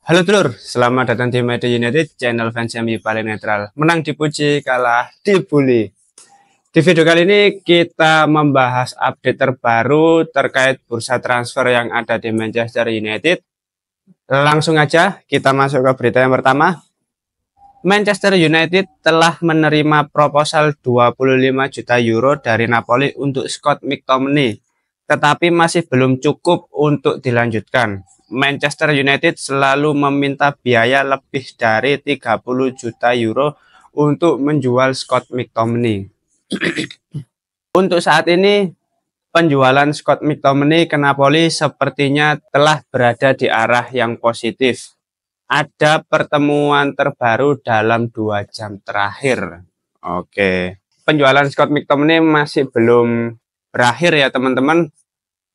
Halo Dulur, selamat datang di Media United, channel fans MU paling netral. Menang dipuji, kalah dibully. Di video kali ini kita membahas update terbaru terkait bursa transfer yang ada di Manchester United. Langsung aja kita masuk ke berita yang pertama. Manchester United telah menerima proposal 25 juta euro dari Napoli untuk Scott McTominay, tetapi masih belum cukup untuk dilanjutkan. Manchester United selalu meminta biaya lebih dari 30 juta euro untuk menjual Scott McTominay. Untuk saat ini, penjualan Scott McTominay ke Napoli sepertinya telah berada di arah yang positif. Ada pertemuan terbaru dalam 2 jam terakhir. Oke, penjualan Scott McTominay masih belum berakhir ya teman-teman.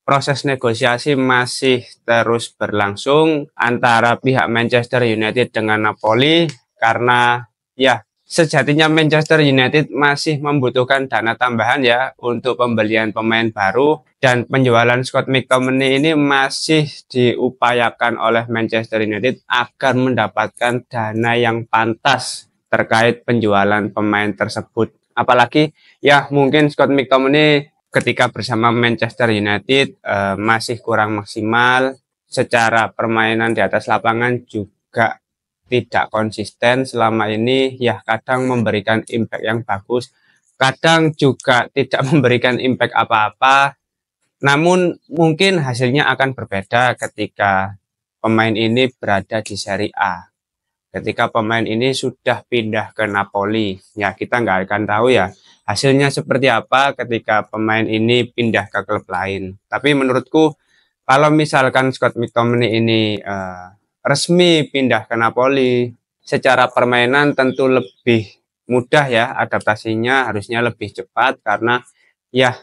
Proses negosiasi masih terus berlangsung antara pihak Manchester United dengan Napoli karena ya sejatinya Manchester United masih membutuhkan dana tambahan ya untuk pembelian pemain baru, dan penjualan Scott McTominay ini masih diupayakan oleh Manchester United agar mendapatkan dana yang pantas terkait penjualan pemain tersebut. Apalagi ya mungkin Scott McTominay ketika bersama Manchester United masih kurang maksimal secara permainan di atas lapangan, juga tidak konsisten selama ini ya, kadang memberikan impact yang bagus, kadang juga tidak memberikan impact apa-apa. Namun mungkin hasilnya akan berbeda ketika pemain ini berada di Serie A. Ketika pemain ini sudah pindah ke Napoli, ya kita nggak akan tahu ya hasilnya seperti apa ketika pemain ini pindah ke klub lain. Tapi menurutku kalau misalkan Scott McTominay ini resmi pindah ke Napoli, secara permainan tentu lebih mudah ya, adaptasinya harusnya lebih cepat karena ya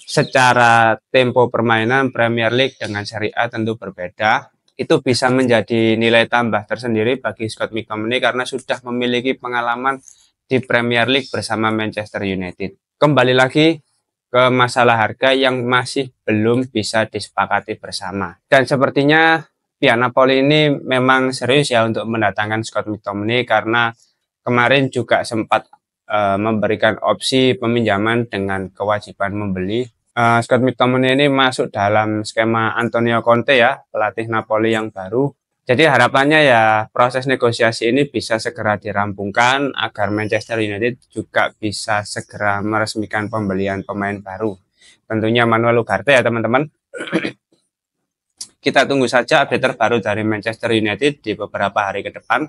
secara tempo permainan Premier League dengan Serie A tentu berbeda. Itu bisa menjadi nilai tambah tersendiri bagi Scott McTominay karena sudah memiliki pengalaman di Premier League bersama Manchester United. Kembali lagi ke masalah harga yang masih belum bisa disepakati bersama. Dan sepertinya pihak Napoli ini memang serius ya untuk mendatangkan Scott McTominay karena kemarin juga sempat memberikan opsi peminjaman dengan kewajiban membeli. Scott McTominay ini masuk dalam skema Antonio Conte ya, pelatih Napoli yang baru. Jadi harapannya ya proses negosiasi ini bisa segera dirampungkan agar Manchester United juga bisa segera meresmikan pembelian pemain baru. Tentunya Manuel Ugarte ya teman-teman. Kita tunggu saja update terbaru dari Manchester United di beberapa hari ke depan.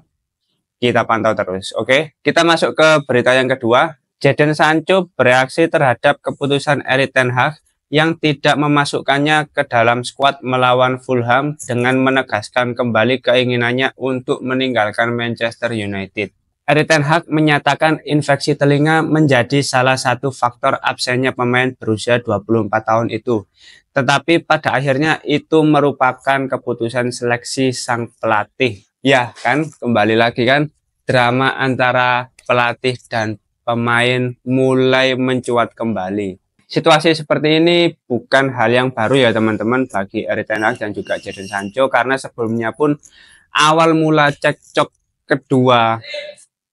Kita pantau terus. Oke, kita masuk ke berita yang kedua. Jadon Sancho bereaksi terhadap keputusan Erik ten Hag yang tidak memasukkannya ke dalam skuad melawan Fulham dengan menegaskan kembali keinginannya untuk meninggalkan Manchester United. Erik ten Hag menyatakan infeksi telinga menjadi salah satu faktor absennya pemain berusia 24 tahun itu. Tetapi pada akhirnya itu merupakan keputusan seleksi sang pelatih. Ya kan, kembali lagi kan, drama antara pelatih dan pemain mulai mencuat kembali. Situasi seperti ini bukan hal yang baru ya teman-teman bagi Erik ten Hag dan juga Jadon Sancho, karena sebelumnya pun awal mula cekcok kedua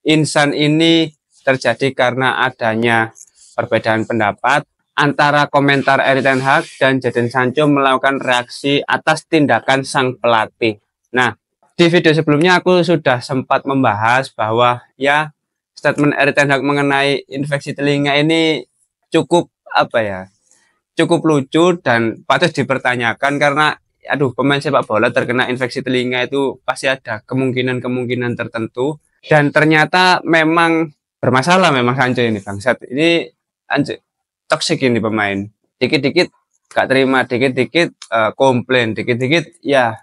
insan ini terjadi karena adanya perbedaan pendapat antara komentar Erik ten Hag dan Jadon Sancho melakukan reaksi atas tindakan sang pelatih. Nah, di video sebelumnya aku sudah sempat membahas bahwa ya statement Erik ten Hag mengenai infeksi telinga ini cukup cukup lucu dan patut dipertanyakan karena aduh, pemain sepak bola terkena infeksi telinga itu pasti ada kemungkinan tertentu, dan ternyata memang bermasalah memang Sancho ini bangsat. Ini toksik ini pemain. Dikit-dikit gak terima, dikit-dikit komplain, dikit-dikit ya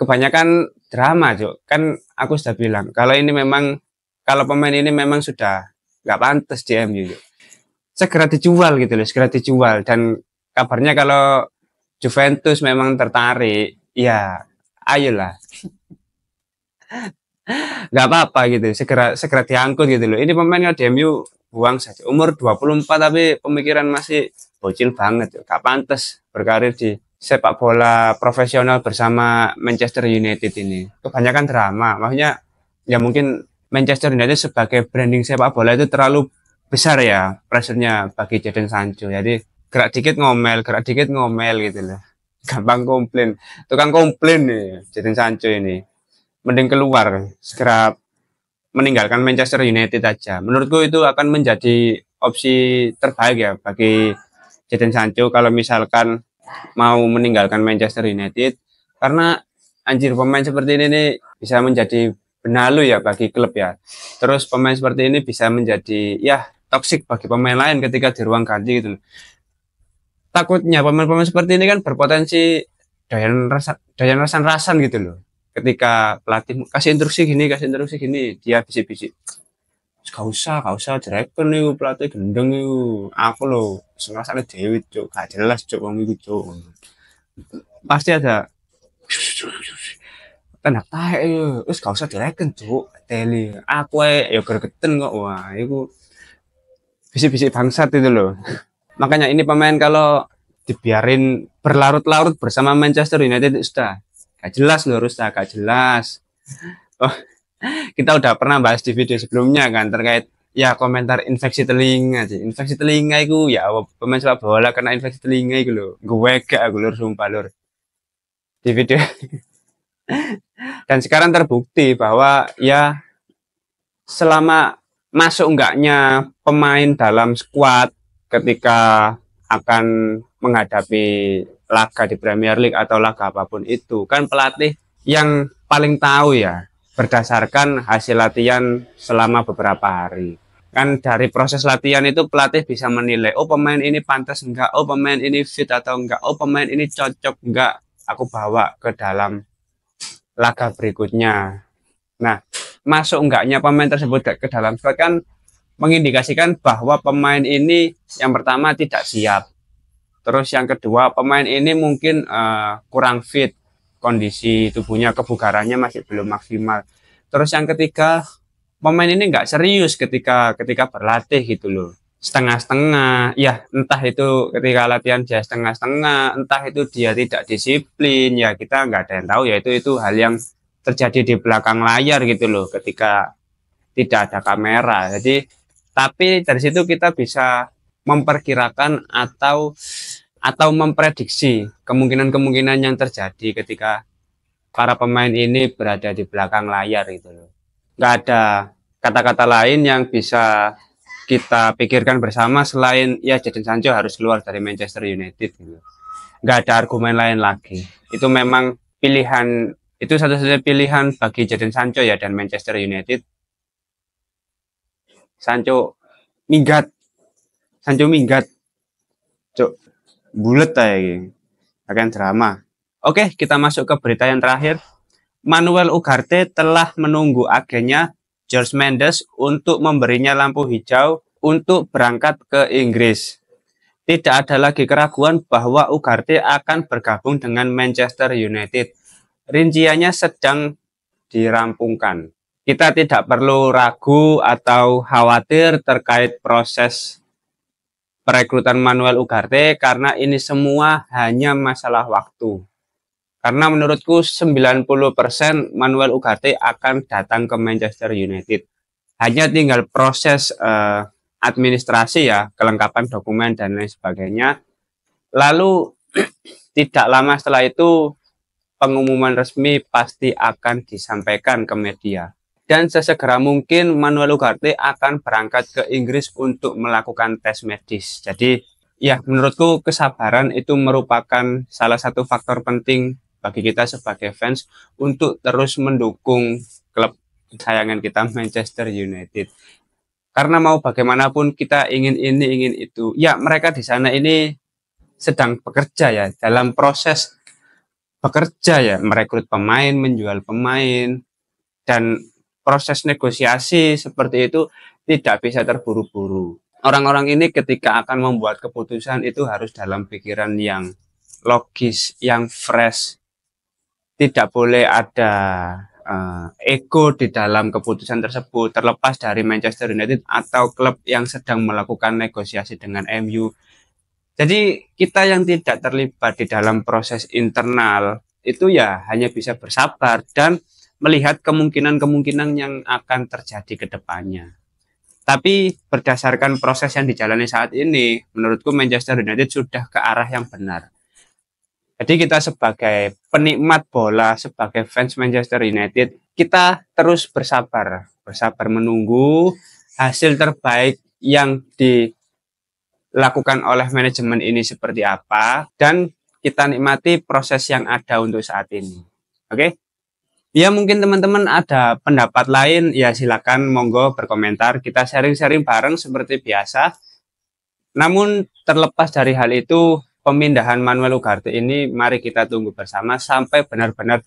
kebanyakan drama, Cuk. Kan aku sudah bilang kalau pemain ini memang sudah nggak pantas di MU, segera dijual gitu loh, segera dijual. Dan kabarnya kalau Juventus memang tertarik, ya ayolah, nggak apa-apa gitu, segera diangkut gitu loh. Ini pemain di MU buang saja, umur 24 tapi pemikiran masih bocil banget, nggak pantas berkarir di sepak bola profesional bersama Manchester United ini. Kebanyakan drama, maksudnya ya mungkin Manchester United sebagai branding sepak bola itu terlalu besar ya pressure-nya bagi Jadon Sancho. Jadi gerak dikit ngomel gitu loh. Gampang komplain. Tukang komplain nih Jadon Sancho ini. Mending keluar, segera meninggalkan Manchester United aja. Menurutku itu akan menjadi opsi terbaik ya bagi Jadon Sancho kalau misalkan mau meninggalkan Manchester United, karena anjir pemain seperti ini nih bisa menjadi benalu ya bagi klub ya. Terus pemain seperti ini bisa menjadi ya toksik bagi pemain lain ketika di ruang ganti gitu. Takutnya pemain-pemain seperti ini kan berpotensi doyan rasan-rasan gitu loh. Ketika pelatih kasih instruksi gini, dia bisik-bisik. Gak usah, direken nih pelatih gendeng nih. Aku loh, ngerasanya dewi cuk, gak jelas cuk, wong iku cuk. Pasti ada tenang tahe yo, wis gak usah direken cuk, teli. Aku ya gregeten kok, wah, itu bisik-bisik bangsat itu loh. Makanya ini pemain kalau dibiarin berlarut-larut bersama Manchester United sudah gak jelas loh, Rusta, gak jelas. Oh, kita udah pernah bahas di video sebelumnya kan terkait ya komentar infeksi telinga sih. Infeksi telinga itu ya pemain sepak bola kena infeksi telinga itu loh. Gue gak aku lur sumpah lur. Di video dan sekarang terbukti bahwa ya selama masuk enggaknya pemain dalam skuad ketika akan menghadapi laga di Premier League atau laga apapun itu kan pelatih yang paling tahu ya berdasarkan hasil latihan selama beberapa hari. Kan dari proses latihan itu pelatih bisa menilai, oh pemain ini pantas enggak, oh pemain ini fit atau enggak, oh pemain ini cocok enggak aku bawa ke dalam laga berikutnya. Nah, masuk enggaknya pemain tersebut ke dalam squad kan mengindikasikan bahwa pemain ini yang pertama tidak siap. Terus yang kedua, pemain ini mungkin kurang fit, kondisi tubuhnya, kebugarannya masih belum maksimal. Terus yang ketiga, pemain ini nggak serius ketika berlatih gitu loh. Setengah-setengah, ya entah itu ketika latihan dia setengah-setengah, entah itu dia tidak disiplin, ya kita nggak ada yang tahu ya itu hal yang terjadi di belakang layar gitu loh ketika tidak ada kamera. Jadi tapi dari situ kita bisa memperkirakan atau memprediksi kemungkinan-kemungkinan yang terjadi ketika para pemain ini berada di belakang layar gitu loh. Nggak ada kata-kata lain yang bisa kita pikirkan bersama selain ya Jadon Sancho harus keluar dari Manchester United gitu. Nggak ada argumen lain lagi. Itu memang pilihan, itu satu-satunya pilihan bagi Jadon Sancho ya dan Manchester United. Sancho minggat, cuk, bulet aja, akan drama. Oke, kita masuk ke berita yang terakhir. Manuel Ugarte telah menunggu agennya George Mendes untuk memberinya lampu hijau untuk berangkat ke Inggris. Tidak ada lagi keraguan bahwa Ugarte akan bergabung dengan Manchester United. Rinciannya sedang dirampungkan. Kita tidak perlu ragu atau khawatir terkait proses perekrutan Manuel Ugarte karena ini semua hanya masalah waktu. Karena menurutku 90% Manuel Ugarte akan datang ke Manchester United. Hanya tinggal proses administrasi ya, kelengkapan dokumen dan lain sebagainya. Lalu tidak lama setelah itu pengumuman resmi pasti akan disampaikan ke media. Dan sesegera mungkin Manuel Ugarte akan berangkat ke Inggris untuk melakukan tes medis. Jadi ya menurutku kesabaran itu merupakan salah satu faktor penting bagi kita sebagai fans untuk terus mendukung klub kesayangan kita Manchester United. Karena mau bagaimanapun kita ingin ini, ingin itu. Ya mereka di sana ini sedang bekerja ya, dalam proses bekerja ya, merekrut pemain, menjual pemain, dan proses negosiasi seperti itu tidak bisa terburu-buru. Orang-orang ini ketika akan membuat keputusan itu harus dalam pikiran yang logis, yang fresh. Tidak boleh ada ego di dalam keputusan tersebut, terlepas dari Manchester United atau klub yang sedang melakukan negosiasi dengan MU. Jadi kita yang tidak terlibat di dalam proses internal itu ya hanya bisa bersabar dan melihat kemungkinan-kemungkinan yang akan terjadi ke depannya. Tapi berdasarkan proses yang dijalani saat ini, menurutku Manchester United sudah ke arah yang benar. Jadi kita sebagai penikmat bola, sebagai fans Manchester United, kita terus bersabar menunggu hasil terbaik yang dilakukan oleh manajemen ini seperti apa, dan kita nikmati proses yang ada untuk saat ini. Oke? Ya mungkin teman-teman ada pendapat lain, ya silakan monggo berkomentar, kita sharing-sharing bareng seperti biasa. Namun terlepas dari hal itu, pemindahan Manuel Ugarte ini mari kita tunggu bersama sampai benar-benar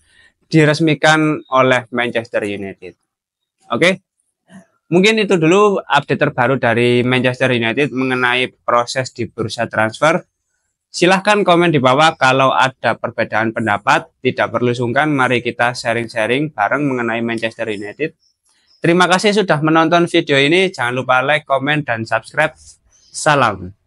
diresmikan oleh Manchester United. Oke? Mungkin itu dulu update terbaru dari Manchester United mengenai proses di bursa transfer. Silahkan komen di bawah kalau ada perbedaan pendapat, tidak perlu sungkan, mari kita sharing-sharing bareng mengenai Manchester United. Terima kasih sudah menonton video ini, jangan lupa like, komen, dan subscribe. Salam.